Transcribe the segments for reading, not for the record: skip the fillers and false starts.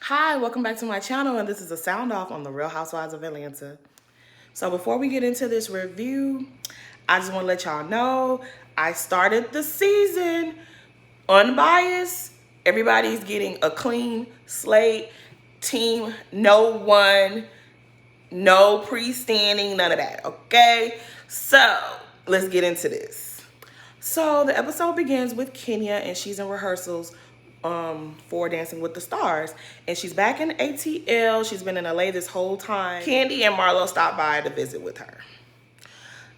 Hi, welcome back to my channel, and this is a sound off on the Real Housewives of Atlanta. So before we get into this review, I just want to let y'all know I started the season unbiased. Everybody's getting a clean slate, team, no one, no pre-standing, none of that, okay? So let's get into this. So the episode begins with Kenya, and she's in rehearsals for Dancing with the Stars, and she's back in ATL. She's been in LA this whole time. Kandi and Marlo stopped by to visit with her.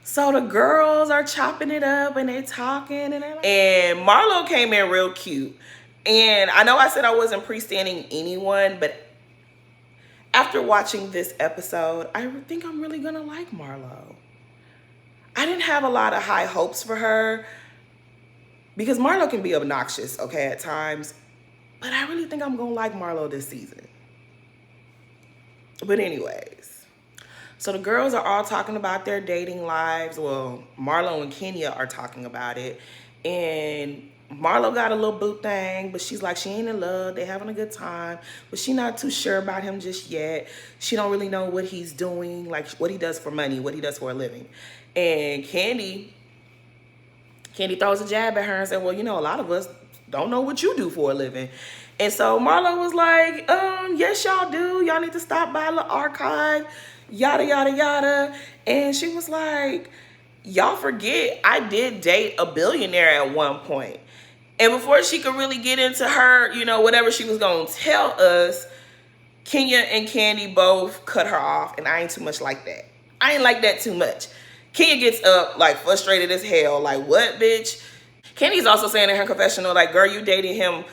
So the girls are chopping it up and they talking and Marlo came in real cute. And I know I said I wasn't pre-standing anyone, but after watching this episode, I think I'm really gonna like Marlo. I didn't have a lot of high hopes for her because Marlo can be obnoxious, okay, at times. But I really think I'm gonna like Marlo this season. But anyways, so the girls are all talking about their dating lives. Well, Marlo and Kenya are talking about it. And Marlo got a little boo thing, but she's like, she ain't in love. They're having a good time. But she's not too sure about him just yet. She don't really know what he's doing, like what he does for money, what he does for a living. And Kandi throws a jab at her and said, well, you know, a lot of us don't know what you do for a living. And so Marlo was like, yes, y'all do. Y'all need to stop by the archive, yada, yada, yada. And she was like, y'all forget I did date a billionaire at one point. And before she could really get into her, you know, whatever she was going to tell us, Kenya and Kandi both cut her off. And I ain't too much like that. I ain't like that too much. Kenya gets up, like, frustrated as hell. Like, what, bitch? Kandi's also saying in her confessional, like, girl, you dated him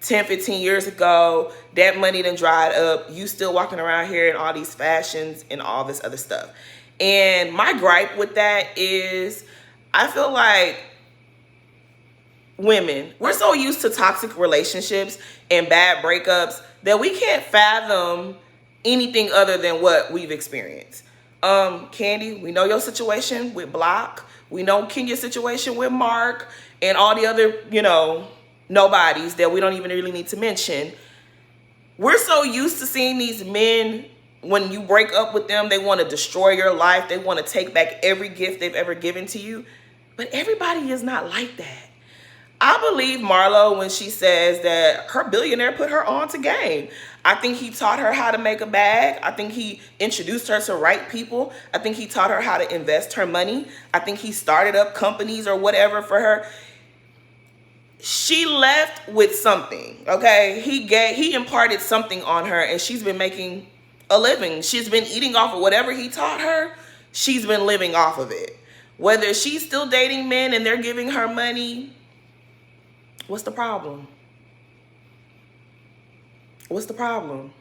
10, 15 years ago. That money done dried up. You still walking around here in all these fashions and all this other stuff. And my gripe with that is I feel like women, we're so used to toxic relationships and bad breakups that we can't fathom anything other than what we've experienced. Kandi, we know your situation with Block. We know Kenya's situation with Mark and all the other, you know, nobodies that we don't even really need to mention. We're so used to seeing these men, when you break up with them, they want to destroy your life. They want to take back every gift they've ever given to you. But everybody is not like that. I believe Marlo when she says that her billionaire put her on to game. I think he taught her how to make a bag. I think he introduced her to right people. I think he taught her how to invest her money. I think he started up companies or whatever for her. She left with something, okay? He imparted something on her, and she's been making a living. She's been eating off of whatever he taught her. She's been living off of it. Whether she's still dating men and they're giving her money, what's the problem? What's the problem?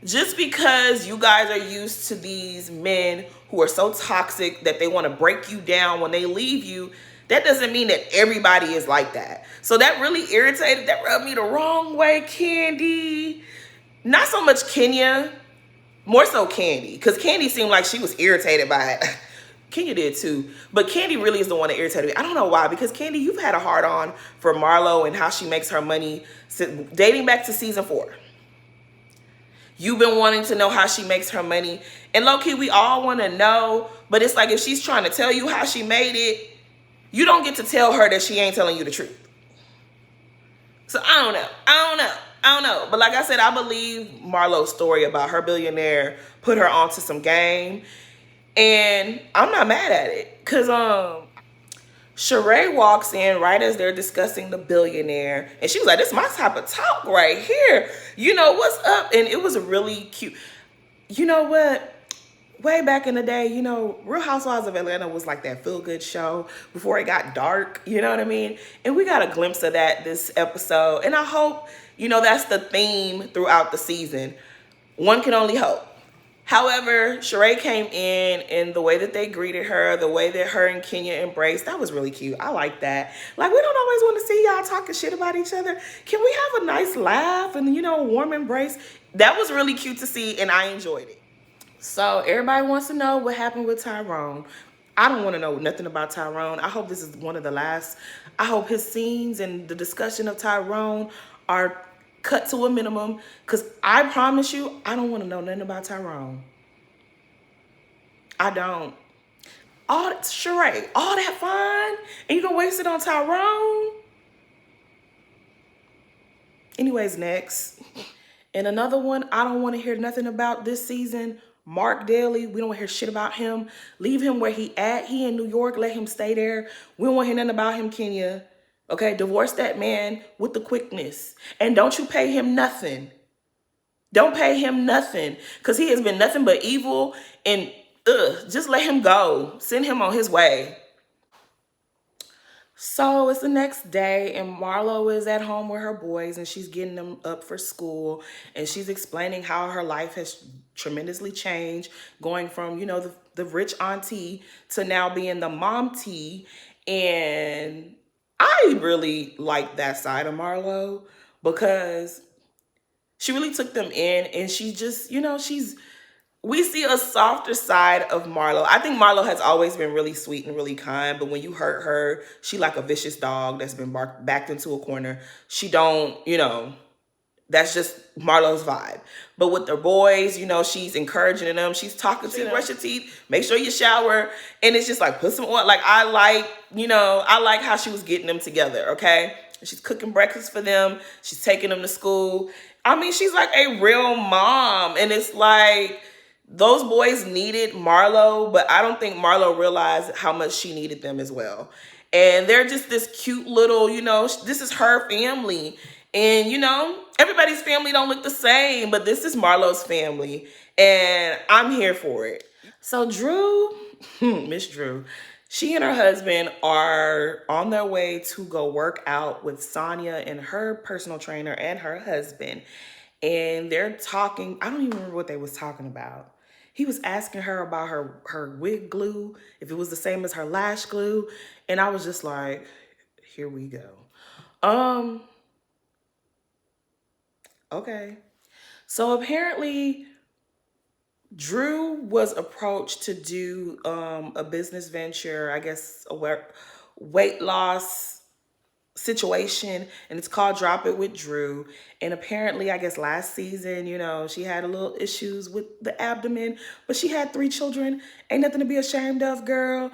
Just because you guys are used to these men who are so toxic that they want to break you down when they leave you, that doesn't mean that everybody is like that. So that really irritated, that rubbed me the wrong way, Kandi. Not so much Kenya, more so Kandi, because Kandi seemed like she was irritated by it. Kenya did too, but Kandi really is the one that irritated me. I don't know why, because Kandi, you've had a hard on for Marlo and how she makes her money dating back to season 4. You've been wanting to know how she makes her money, and low-key we all want to know, but it's like if she's trying to tell you how she made it, you don't get to tell her that she ain't telling you the truth. So I don't know. But like I said, I believe Marlo's story about her billionaire put her onto some game. And I'm not mad at it. Because Sheree walks in right as they're discussing the billionaire. And she was like, this is my type of talk right here. You know, what's up? And it was really cute. You know what? Way back in the day, you know, Real Housewives of Atlanta was like that feel-good show before it got dark, you know what I mean? And we got a glimpse of that this episode. And I hope, you know, that's the theme throughout the season. One can only hope. However, Sheree came in and the way that they greeted her, the way that her and Kenya embraced, that was really cute. I like that. Like, we don't always want to see y'all talking shit about each other. Can we have a nice laugh and, you know, a warm embrace? That was really cute to see, and I enjoyed it. So everybody wants to know what happened with Tyrone. I don't want to know nothing about Tyrone. I hope this is one of the last. I hope his scenes and the discussion of Tyrone are cut to a minimum. Because I promise you, I don't want to know nothing about Tyrone. I don't. All that, Sheree, all that fine, and you gonna waste it on Tyrone? Anyways, next. And another one I don't want to hear nothing about this season, Mark Daly. We don't want to hear shit about him. Leave him where he at. He in New York. Let him stay there. We don't want to hear nothing about him, Kenya. Okay, divorce that man with the quickness. And don't you pay him nothing. Don't pay him nothing. Because he has been nothing but evil. And just let him go. Send him on his way. So it's the next day, and Marlo is at home with her boys, and she's getting them up for school, and she's explaining how her life has tremendously changed, going from, you know, the rich auntie to now being the mom tea. And I really like that side of Marlo because she really took them in, and she just, you know, we see a softer side of Marlo. I think Marlo has always been really sweet and really kind, but when you hurt her, she like a vicious dog that's been backed into a corner. She don't, you know, that's just Marlo's vibe. But with the boys, you know, she's encouraging them. She's talking to them. Brush your teeth. Make sure you shower. And it's just like, put some oil. Like, I like how she was getting them together, okay? She's cooking breakfast for them. She's taking them to school. I mean, she's like a real mom. And it's like, those boys needed Marlo, but I don't think Marlo realized how much she needed them as well. And they're just this cute little, you know, this is her family. And, you know, everybody's family don't look the same, but this is Marlo's family. And I'm here for it. So Drew, Miss Drew, she and her husband are on their way to go work out with Sonia and her personal trainer and her husband. And they're talking, I don't even remember what they was talking about. He was asking her about her wig glue, if it was the same as her lash glue. And I was just like, here we go. Okay. So apparently Drew was approached to do a business venture, I guess a weight loss situation, and it's called Drop It with Drew. And apparently, I guess last season, you know, she had a little issues with the abdomen, but she had 3 children. Ain't nothing to be ashamed of, girl.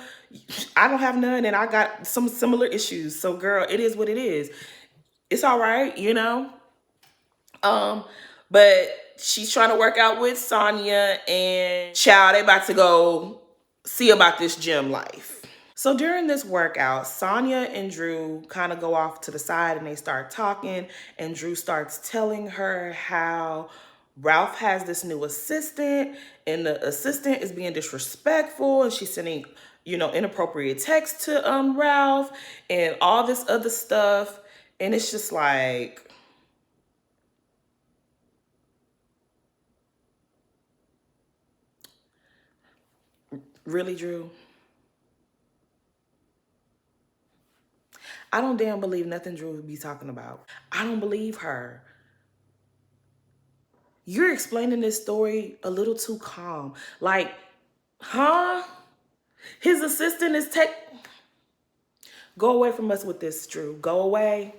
I don't have none, and I got some similar issues. So, girl, it is what it is. It's all right, you know. But she's trying to work out with Sonia, and child, they about to go see about this gym life. So during this workout, Sonia and Drew kind of go off to the side and they start talking, and Drew starts telling her how Ralph has this new assistant, and the assistant is being disrespectful, and she's sending, you know, inappropriate texts to Ralph and all this other stuff. And it's just like, really, Drew? I don't damn believe nothing Drew would be talking about. I don't believe her. You're explaining this story a little too calm. Like, huh? His assistant is Go away from us with this, Drew. Go away.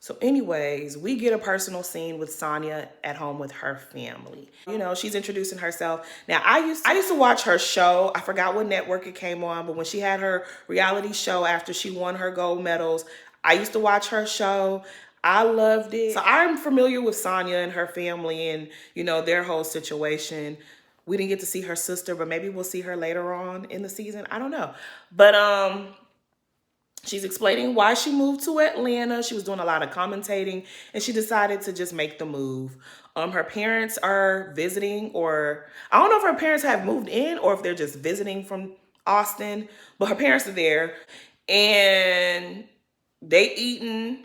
So anyways, we get a personal scene with Sonia at home with her family. You know, she's introducing herself. Now, I used to watch her show. I forgot what network it came on, but when she had her reality show after she won her gold medals, I used to watch her show. I loved it. So I'm familiar with Sonia and her family and, you know, their whole situation. We didn't get to see her sister, but maybe we'll see her later on in the season. I don't know. But she's explaining why she moved to Atlanta. She was doing a lot of commentating, and she decided to just make the move. Her parents are visiting, or I don't know if her parents have moved in or if they're just visiting from Austin, but her parents are there, and they eating,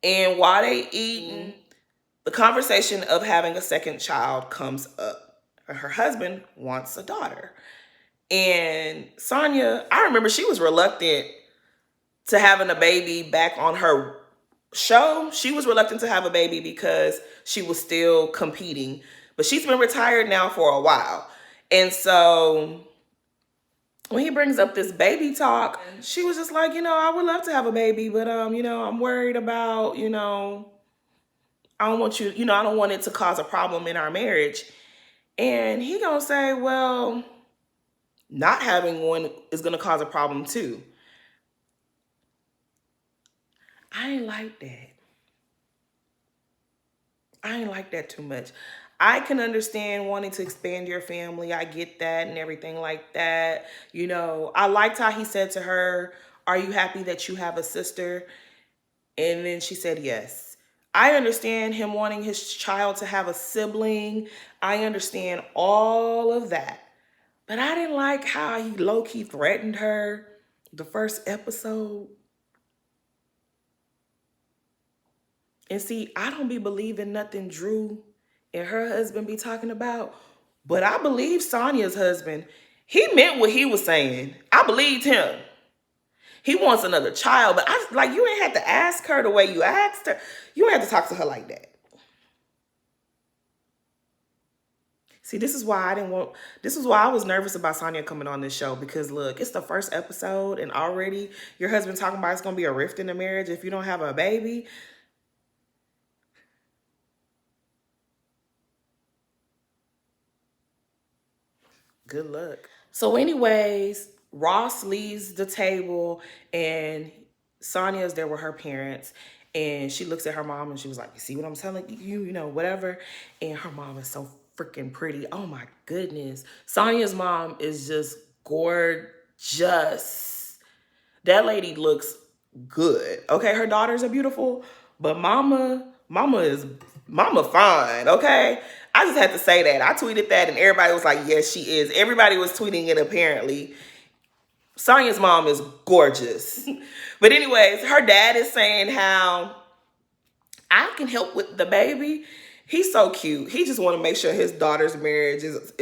and while they eating, the conversation of having a second child comes up. Her husband wants a daughter. And Sonia, I remember she was reluctant to having a baby back on her show. She was reluctant to have a baby because she was still competing. But she's been retired now for a while. And so when he brings up this baby talk, she was just like, you know, I would love to have a baby, but, you know, I'm worried about, you know, I don't want you, I don't want it to cause a problem in our marriage. And he gonna say, well, not having one is gonna cause a problem too. I ain't like that. I ain't like that too much. I can understand wanting to expand your family. I get that and everything like that. I liked how he said to her, are you happy that you have a sister? And then she said yes. I understand him wanting his child to have a sibling. I understand all of that. But I didn't like how he low-key threatened her the first episode. And see, I don't be believing nothing Drew and her husband be talking about, but I believe Sonya's husband. He meant what he was saying. I believed him. He wants another child, but you ain't have to ask her the way you asked her. You ain't have to talk to her like that. See, this is why I was nervous about Sonya coming on this show, because look, it's the first episode and already your husband talking about it's going to be a rift in the marriage if you don't have a baby. Good luck. So anyways, Ross leaves the table and Sonya's there with her parents, and she looks at her mom and she was like, you see what I'm telling you, whatever. And her mom is so freaking pretty. Oh my goodness. Sonya's mom is just gorgeous. That lady looks good. Okay, her daughters are beautiful, but mama fine, okay? I just had to say that. I tweeted that and everybody was like, yes, she is. Everybody was tweeting it apparently. Sonya's mom is gorgeous. But anyways, her dad is saying how I can help with the baby. He's so cute. He just want to make sure his daughter's marriage is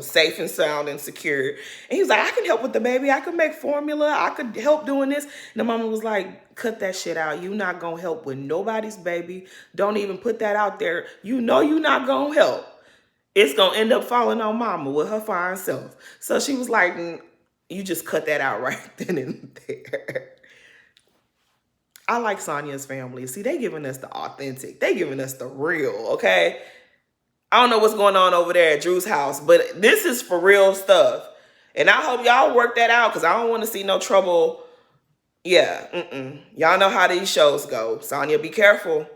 safe and sound and secure. And he was like, I can help with the baby. I could make formula. I could help doing this. And the mama was like, cut that shit out. You not going to help with nobody's baby. Don't even put that out there. You know you not going to help. It's going to end up falling on mama with her fine self. So she was like, you just cut that out right then and there. I like Sonya's family. See, they giving us the authentic. They giving us the real, okay? I don't know what's going on over there at Drew's house, but this is for real stuff. And I hope y'all work that out, because I don't want to see no trouble. Yeah, y'all know how these shows go. Sonya, be careful.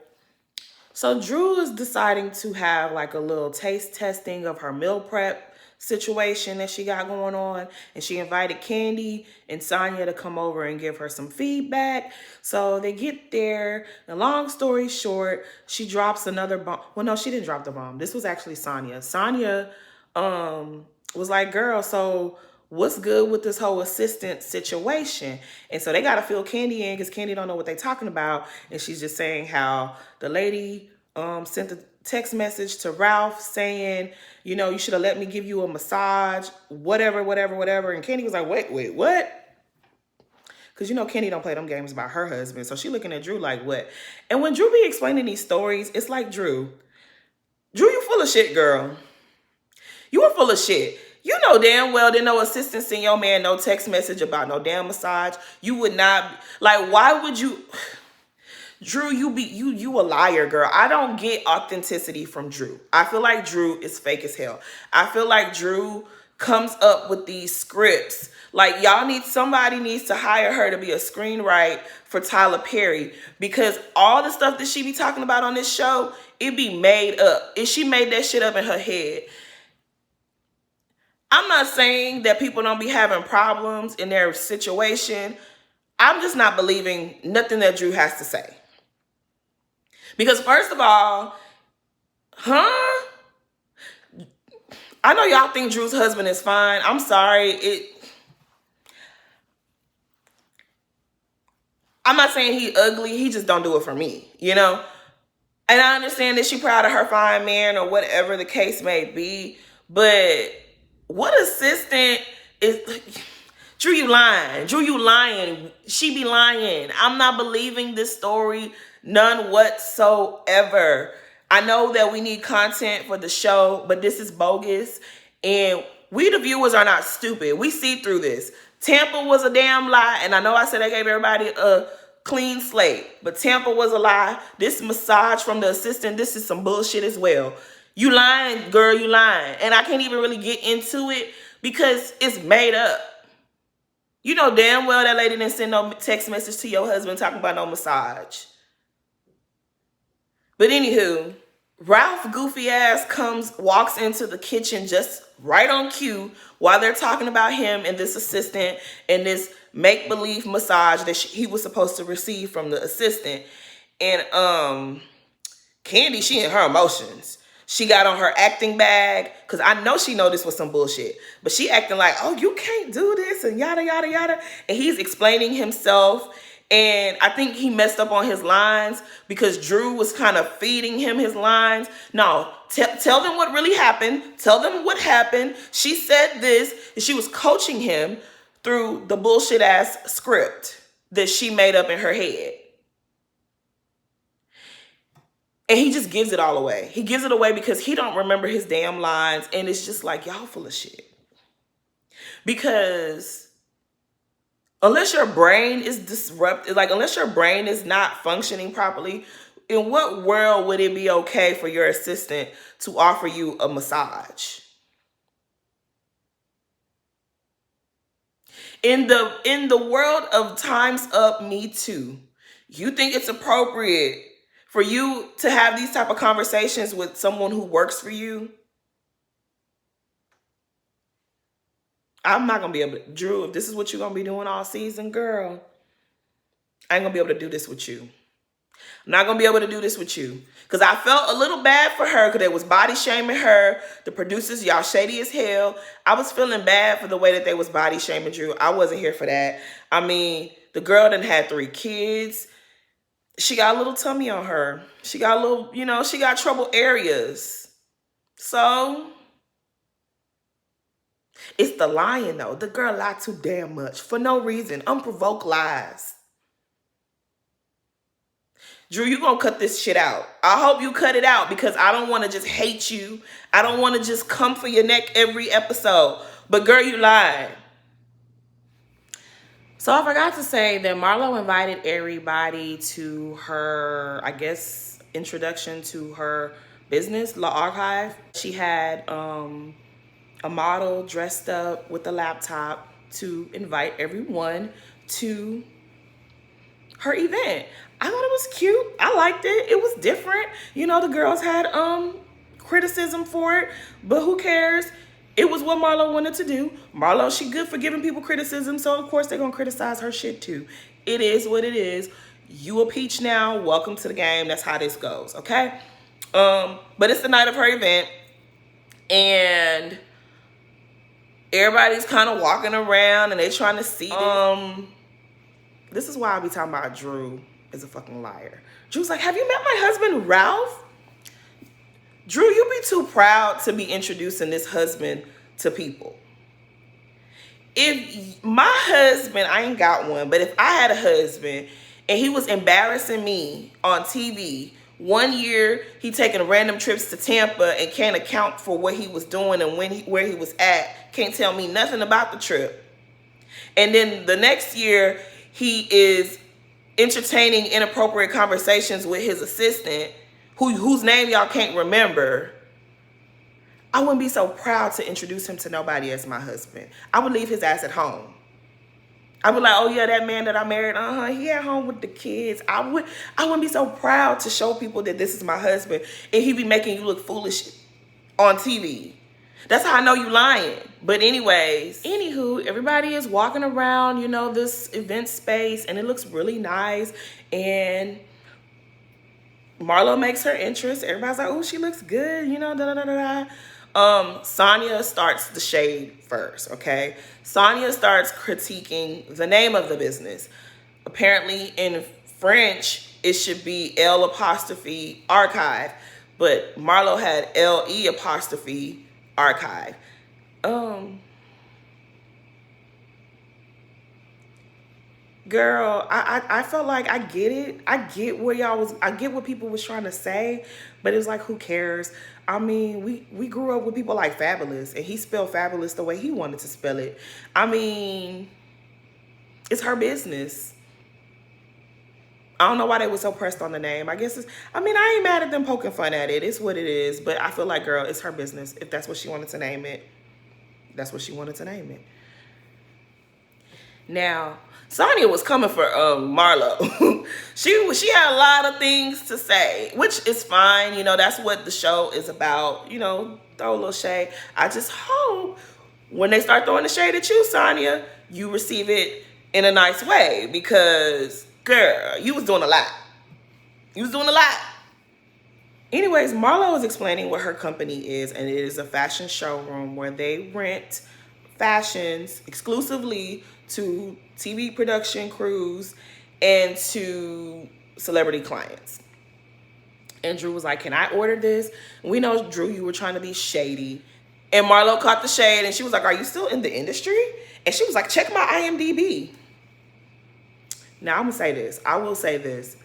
So Drew is deciding to have like a little taste testing of her meal prep situation that she got going on, and she invited Kandi and Sonya to come over and give her some feedback. So they get there, and long story short, she drops another bomb. Well, no, she didn't drop the bomb. This was actually Sonya. Sonya was like, girl, so what's good with this whole assistant situation? And so they got to fill Kandi in, because Kandi don't know what they're talking about. And she's just saying how the lady sent a text message to Ralph saying, you should have let me give you a massage, whatever. And Kandi was like, wait, what? Because Kandi don't play them games about her husband. So she looking at Drew like, what? And when Drew be explaining these stories, it's like, Drew, you full of shit, girl. You are full of shit. You know damn well there no assistant send your man no text message about no damn massage. You would not, like, why would you... Drew, you a liar, girl. I don't get authenticity from Drew. I feel like Drew is fake as hell. I feel like Drew comes up with these scripts. Like, somebody needs to hire her to be a screenwriter for Tyler Perry, because all the stuff that she be talking about on this show, it be made up. And she made that shit up in her head. I'm not saying that people don't be having problems in their situation. I'm just not believing nothing that Drew has to say. Because first of all, I know y'all think Drew's husband is fine. I'm sorry. I'm not saying he ugly. He just don't do it for me, And I understand that she proud of her fine man or whatever the case may be. But what assistant is... Drew, you lying. Drew, you lying. She be lying. I'm not believing this story. None whatsoever. I know that we need content for the show, but this is bogus. And we, the viewers, are not stupid. We see through this. Tampa was a damn lie. And I know I said I gave everybody a clean slate. But Tampa was a lie. This massage from the assistant, this is some bullshit as well. You lying, girl, you lying. And I can't even really get into it because it's made up. You know damn well that lady didn't send no text message to your husband talking about no massage. But anywho, Ralph goofy ass walks into the kitchen just right on cue while they're talking about him and this assistant and this make-believe massage that he was supposed to receive from the assistant. And Kandi, she in her emotions. She got on her acting bag, because I know she know this was some bullshit. But she acting like, oh, you can't do this, and yada, yada, yada. And he's explaining himself. And I think he messed up on his lines because Drew was kind of feeding him his lines. No, tell them what really happened. Tell them what happened. She said this, and she was coaching him through the bullshit-ass script that she made up in her head. And he just gives it all away. He gives it away because he don't remember his damn lines. And it's just like, y'all full of shit. Because unless your brain is disrupted, like unless your brain is not functioning properly, in what world would it be okay for your assistant to offer you a massage? In the world of Time's Up, Me Too, you think it's appropriate for you to have these type of conversations with someone who works for you? I'm not going to be able to. Drew, if this is what you're going to be doing all season, girl, I ain't going to be able to do this with you. I'm not going to be able to do this with you. Because I felt a little bad for her because they was body shaming her. The producers, y'all shady as hell. I was feeling bad for the way that they was body shaming Drew. I wasn't here for that. I mean, the girl done had 3 kids. She got a little tummy on her. She got a little, you know, she got trouble areas. So, it's the lying though. The girl lied too damn much for no reason. Unprovoked lies. Drew, you gonna cut this shit out. I hope you cut it out because I don't want to just hate you. I don't want to just come for your neck every episode. But girl, you lied. So I forgot to say that Marlo invited everybody to her, I guess, introduction to her business, La Archive. She had a model dressed up with a laptop to invite everyone to her event. I thought it was cute. I liked it. It was different. You know, the girls had criticism for it, but who cares? It was what Marlo wanted to do. Marlo, she good for giving people criticism, so of course they're gonna criticize her shit too. It is what it is. You a peach now. Welcome to the game. That's how this goes, okay? But it's the night of her event, and everybody's kind of walking around, and they trying to see this is why I be talking about Drew is a fucking liar. Drew's like, have you met my husband, Ralph? Drew, you be too proud to be introducing this husband to people. If my husband, I ain't got one, but if I had a husband and he was embarrassing me on TV, one year he taking random trips to Tampa and can't account for what he was doing and where he was at, can't tell me nothing about the trip. And then the next year he is entertaining inappropriate conversations with his assistant, whose name y'all can't remember. I wouldn't be so proud to introduce him to nobody as my husband. I would leave his ass at home. I would like, oh yeah, that man that I married, he at home with the kids. I wouldn't be so proud to show people that this is my husband, and he be making you look foolish on TV. That's how I know you lying. But anyways, anywho, everybody is walking around, you know, this event space, and it looks really nice. And Marlo makes her entrance. Everybody's like, oh, she looks good, you know, da da da da da. Sonia starts the shade first, okay? Sonia starts critiquing the name of the business. Apparently in French, it should be L apostrophe archive, but Marlo had LE apostrophe archive. Girl, I felt like I get it. I get what people was trying to say, but it was like, who cares? I mean, we grew up with people like Fabulous, and he spelled Fabulous the way he wanted to spell it. I mean, it's her business. I don't know why they were so pressed on the name. I guess I mean, I ain't mad at them poking fun at it. It's what it is. But I feel like, girl, it's her business. If that's what she wanted to name it, that's what she wanted to name it. Now, Sonya was coming for Marlo. she had a lot of things to say, which is fine. You know, that's what the show is about. You know, throw a little shade. I just hope when they start throwing the shade at you, Sonya, you receive it in a nice way, because, girl, you was doing a lot. You was doing a lot. Anyways, Marlo is explaining what her company is, and it is a fashion showroom where they rent fashions exclusively to TV production crews and to celebrity clients. And Drew was like, can I order this? And we know, Drew, you were trying to be shady. And Marlo caught the shade, and she was like, are you still in the industry? And she was like, check my IMDb. Now, I'm going to say this. I will say this.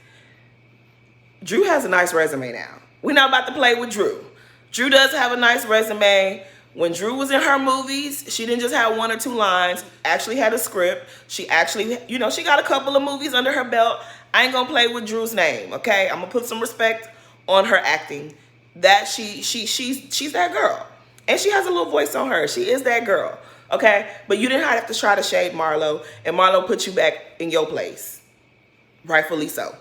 Drew has a nice resume now. We're not about to play with Drew. Drew does have a nice resume. When Drew was in her movies, she didn't just have 1 or 2 lines. Actually had a script. She actually, you know, she got a couple of movies under her belt. I ain't gonna play with Drew's name, okay? I'm gonna put some respect on her acting. That she's that girl. And she has a little voice on her. She is that girl, okay? But you didn't have to try to shade Marlo, and Marlo put you back in your place. Rightfully so.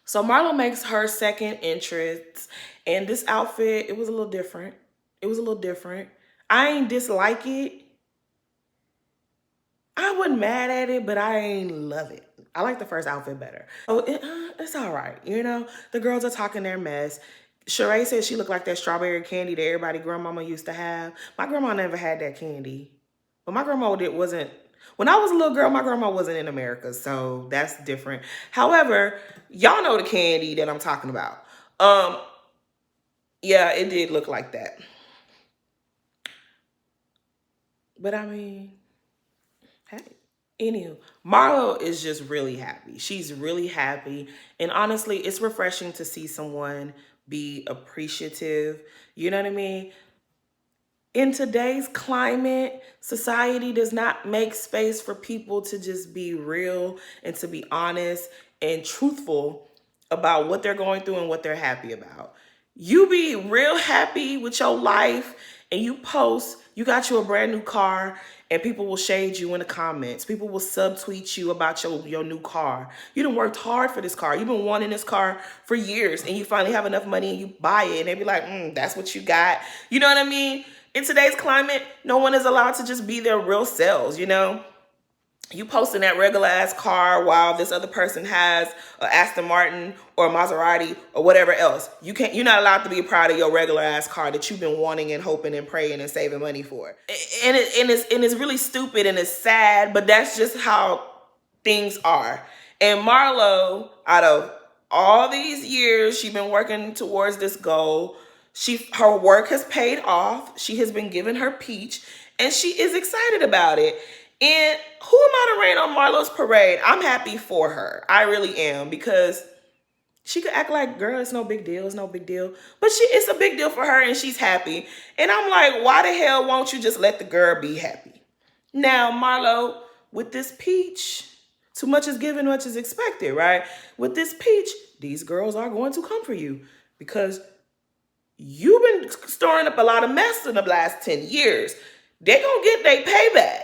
So Marlo makes her second entrance, and this outfit, it was a little different. It was a little different. I ain't dislike it. I wasn't mad at it, but I ain't love it. I like the first outfit better. So it's all right, you know? The girls are talking their mess. Sheree said she looked like that strawberry candy that everybody grandmama used to have. My grandma never had that candy. But my grandma wasn't, when I was a little girl, my grandma wasn't in America, so that's different. However, y'all know the candy that I'm talking about. Yeah, it did look like that. But I mean, hey. Anywho, Marlo is just really happy. She's really happy. And honestly, it's refreshing to see someone be appreciative. You know what I mean? In today's climate, society does not make space for people to just be real and to be honest and truthful about what they're going through and what they're happy about. You be real happy with your life and you post, you got you a brand new car, and people will shade you in the comments. People will subtweet you about your new car. You done worked hard for this car. You've been wanting this car for years, and you finally have enough money and you buy it, and they be like, that's what you got. You know what I mean? In today's climate, no one is allowed to just be their real selves, you know? You posting that regular ass car while this other person has an Aston Martin or a Maserati or whatever else. You're not allowed to be proud of your regular ass car that you've been wanting and hoping and praying and saving money for. And it's really stupid and it's sad, but that's just how things are. And Marlo, out of all these years, she's been working towards this goal. Her work has paid off. She has been given her peach, and she is excited about it. And who am I to rain on Marlo's parade? I'm happy for her. I really am, because she could act like, girl, it's no big deal. It's no big deal. But it's a big deal for her, and she's happy. And I'm like, why the hell won't you just let the girl be happy? Now, Marlo, with this peach, too much is given, much is expected, right? With this peach, these girls are going to come for you, because you've been storing up a lot of mess in the last 10 years. They're going to get their payback.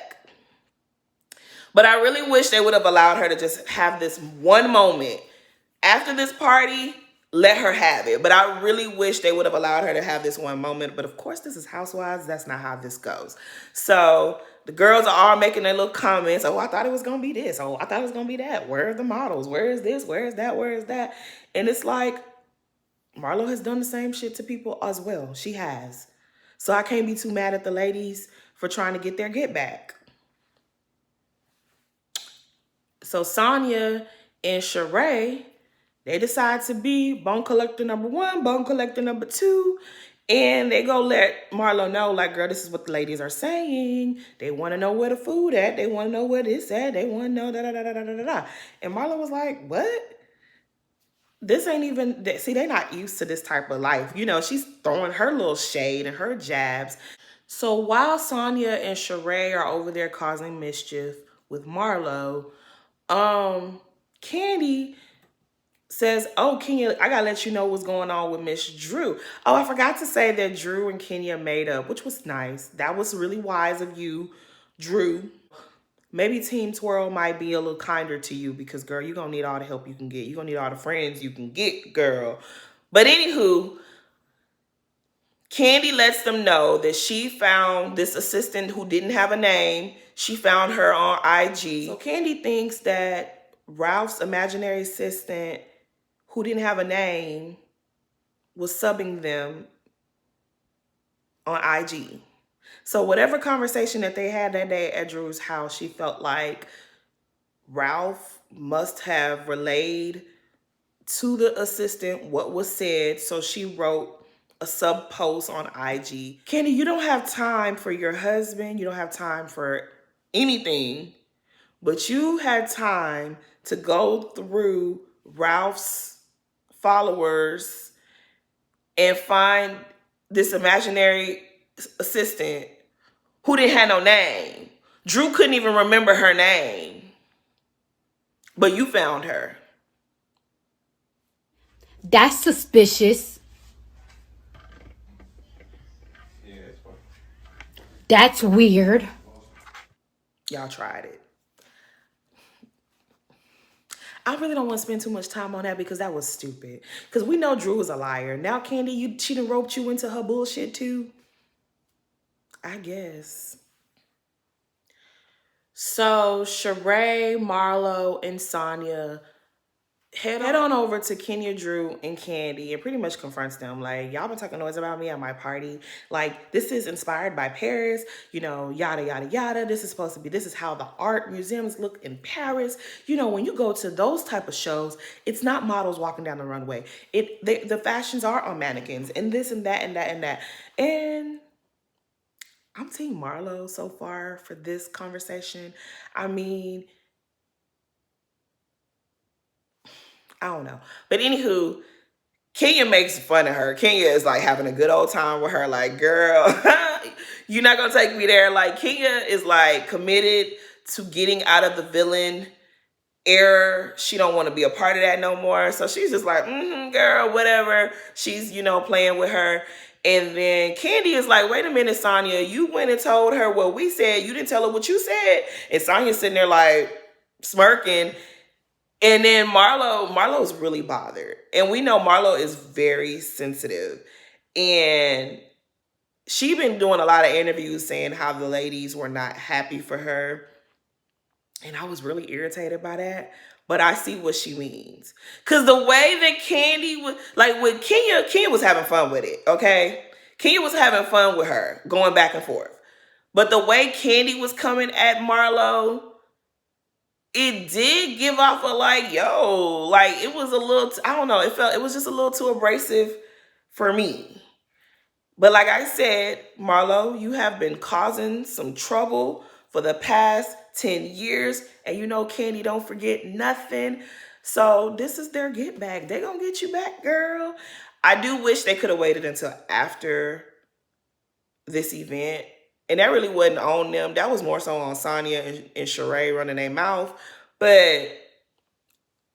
But I really wish they would have allowed her to just have this one moment. After this party, let her have it. But I really wish they would have allowed her to have this one moment. But of course, this is Housewives. That's not how this goes. So the girls are all making their little comments. Oh, I thought it was going to be this. Oh, I thought it was going to be that. Where are the models? Where is this? Where is that? Where is that? And it's like, Marlo has done the same shit to people as well. She has. So I can't be too mad at the ladies for trying to get their get back. So Sonya and Sheree, they decide to be bone collector number 1, bone collector number 2. And they go let Marlo know, like, girl, this is what the ladies are saying. They want to know where the food at. They want to know where this at. They want to know da-da-da-da-da-da-da. And Marlo was like, what? This ain't even, see, they're not used to this type of life. You know, she's throwing her little shade and her jabs. So while Sonya and Sheree are over there causing mischief with Marlo, Kandi says, "Oh, Kenya, I gotta let you know what's going on with Miss Drew." Oh, I forgot to say that Drew and Kenya made up, which was nice. That was really wise of you, Drew. Maybe Team Twirl might be a little kinder to you because, girl, you're gonna need all the help you can get. You're gonna need all the friends you can get, girl. But anywho, Kandi lets them know that she found this assistant who didn't have a name. She found her on IG. So Kandi thinks that Ralph's imaginary assistant who didn't have a name was subbing them on IG. So whatever conversation that they had that day at Drew's house, she felt like Ralph must have relayed to the assistant what was said. So she wrote a sub post on IG. Kandi, you don't have time for your husband. You don't have time for anything, but you had time to go through Ralph's followers and find this imaginary assistant who didn't have no name. Drew couldn't even remember her name, but you found her. That's suspicious. That's weird. Y'all tried it. I really don't want to spend too much time on that because that was stupid. Because we know Drew is a liar. Now, Kandi, she done roped you into her bullshit too? I guess. So, Sheree, Marlo, and Sonya head on over to Kenya, Drew, and Kandi and pretty much confronts them. Like, y'all been talking noise about me at my party. Like, this is inspired by Paris, you know, yada, yada, yada. This is supposed to be, this is how the art museums look in Paris. You know, when you go to those type of shows, it's not models walking down the runway. The fashions are on mannequins and this and that and that and that. And I'm Team Marlo so far for this conversation. I mean, I don't know. But anywho, Kenya makes fun of her. Kenya is like having a good old time with her. Like, girl, you're not going to take me there. Like, Kenya is like committed to getting out of the villain era. She don't want to be a part of that no more. So she's just like, girl, whatever. She's, you know, playing with her. And then Kandi is like, wait a minute, Sonya, you went and told her what we said. You didn't tell her what you said. And Sonya's sitting there like smirking. And then Marlo's really bothered. And we know Marlo is very sensitive. And she been doing a lot of interviews saying how the ladies were not happy for her. And I was really irritated by that. But I see what she means. Because the way that Kandi was, like with Kenya was having fun with it, okay? Kenya was having fun with her, going back and forth. But the way Kandi was coming at Marlo, it did give off a like, yo, like it was a little, I don't know, it was just a little too abrasive for me. But like I said, Marlo, you have been causing some trouble for the past 10 years. And you know, Kandi don't forget nothing. So this is their get back. They gonna get you back, girl. I do wish they could have waited until after this event. And that really wasn't on them. That was more so on Sonya and Sheree running their mouth. But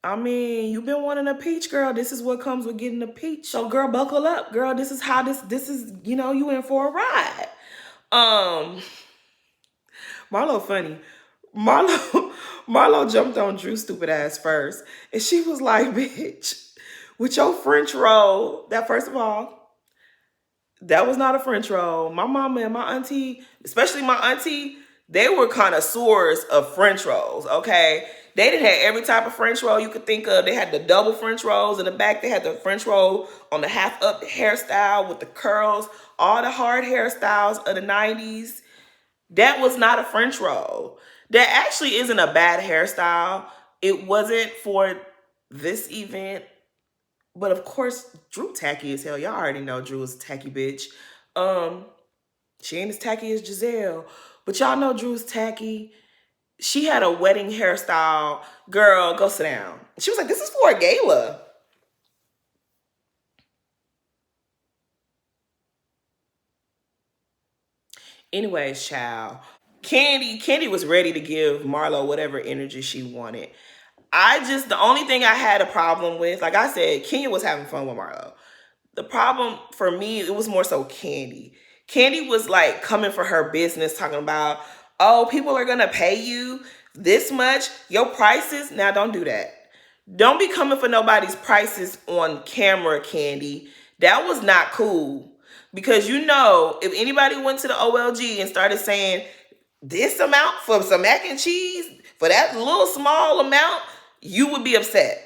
I mean, you've been wanting a peach, girl. This is what comes with getting a peach. So, girl, buckle up, girl. This is how this is, you know, you in for a ride. Marlo funny. Marlo jumped on Drew's stupid ass first. And she was like, bitch, with your French roll, that first of all, that was not a French roll. My mama and my auntie, especially my auntie, they were connoisseurs of French rolls, okay? They didn't have every type of French roll you could think of. They had the double French rolls in the back. They had the French roll on the half up hairstyle with the curls, all the hard hairstyles of the 90s. That was not a French roll. That actually isn't a bad hairstyle. It wasn't for this event. But of course, Drew tacky as hell. Y'all already know Drew is a tacky bitch. She ain't as tacky as Giselle. But y'all know Drew's tacky. She had a wedding hairstyle. Girl, go sit down. She was like, this is for a gala. Anyways, child. Kandi was ready to give Marlo whatever energy she wanted. The only thing I had a problem with, like I said, Kenya was having fun with Marlo. The problem for me, it was more so Kandi. Kandi was like coming for her business, talking about, oh, people are gonna pay you this much, your prices. Now don't do that. Don't be coming for nobody's prices on camera, Kandi. That was not cool. Because you know, if anybody went to the OLG and started saying this amount for some mac and cheese, for that little small amount, you would be upset.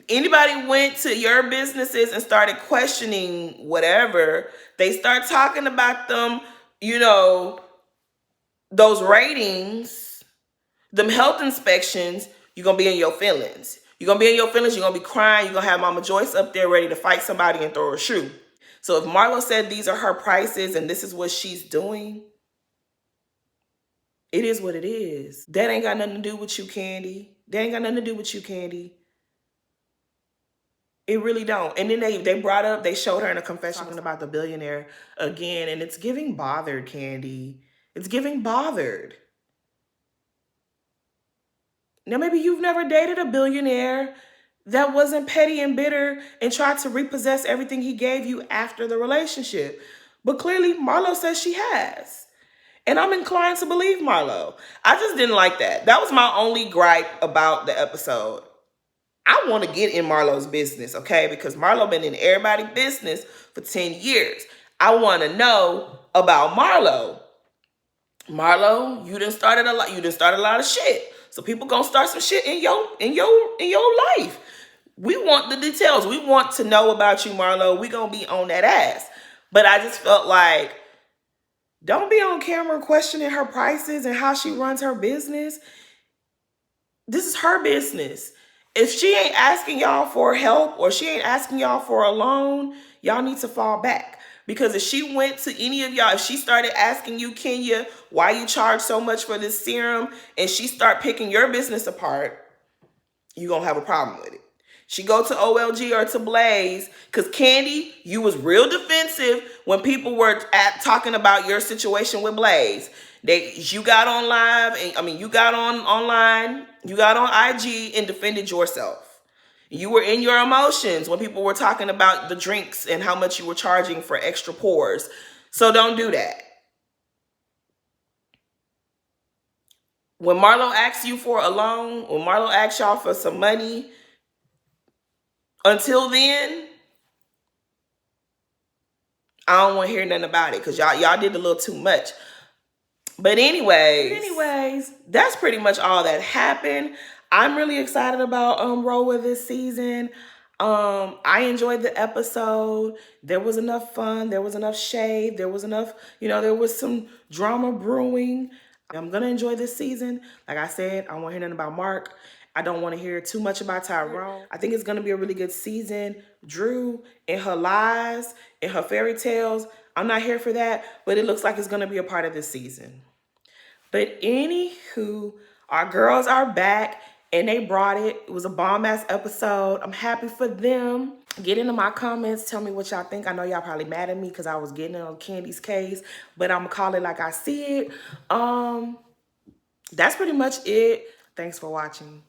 Anybody went to your businesses and started questioning whatever, they start talking about them, you know, those ratings, them health inspections, you're going to be in your feelings. You're going to be in your feelings. You're going to be crying. You're going to have Mama Joyce up there ready to fight somebody and throw a shoe. So if Marlo said these are her prices and this is what she's doing, it is what it is. That ain't got nothing to do with you, Kandi. That ain't got nothing to do with you, Kandi. It really don't. And then they showed her in a confession talking about the billionaire again, and it's giving bothered, Kandi. It's giving bothered. Now, maybe you've never dated a billionaire that wasn't petty and bitter and tried to repossess everything he gave you after the relationship. But clearly, Marlo says she has. And I'm inclined to believe Marlo. I just didn't like that. That was my only gripe about the episode. I want to get in Marlo's business, okay? Because Marlo been in everybody's business for 10 years. I want to know about Marlo. Marlo, you done started a lot. You done started a lot of shit. So people gonna start some shit in your life. We want the details. We want to know about you, Marlo. We gonna be on that ass. But I just felt like, don't be on camera questioning her prices and how she runs her business. This is her business. If she ain't asking y'all for help or she ain't asking y'all for a loan, y'all need to fall back. Because if she went to any of y'all, if she started asking you, Kenya, why you charge so much for this serum, and she start picking your business apart, you're going to have a problem with it. She go to OLG or to Blaze, because Kandi, you was real defensive when people were talking about your situation with Blaze. You got on live, you got on online, you got on IG and defended yourself. You were in your emotions when people were talking about the drinks and how much you were charging for extra pours. So don't do that. When Marlo asks you for a loan, when Marlo asks y'all for some money, until then, I don't want to hear nothing about it because y'all did a little too much. But anyways, that's pretty much all that happened. I'm really excited about Roa this season. I enjoyed the episode. There was enough fun. There was enough shade. There was enough, there was some drama brewing. I'm going to enjoy this season. Like I said, I don't want to hear nothing about Mark. I don't want to hear too much about Tyrone. I think it's going to be a really good season. Drew and her lies and her fairy tales, I'm not here for that, but it looks like it's going to be a part of this season. But anywho, our girls are back and they brought it. It was a bomb-ass episode. I'm happy for them. Get into my comments. Tell me what y'all think. I know y'all probably mad at me because I was getting on Kandi's case, but I'm going to call it like I see it. That's pretty much it. Thanks for watching.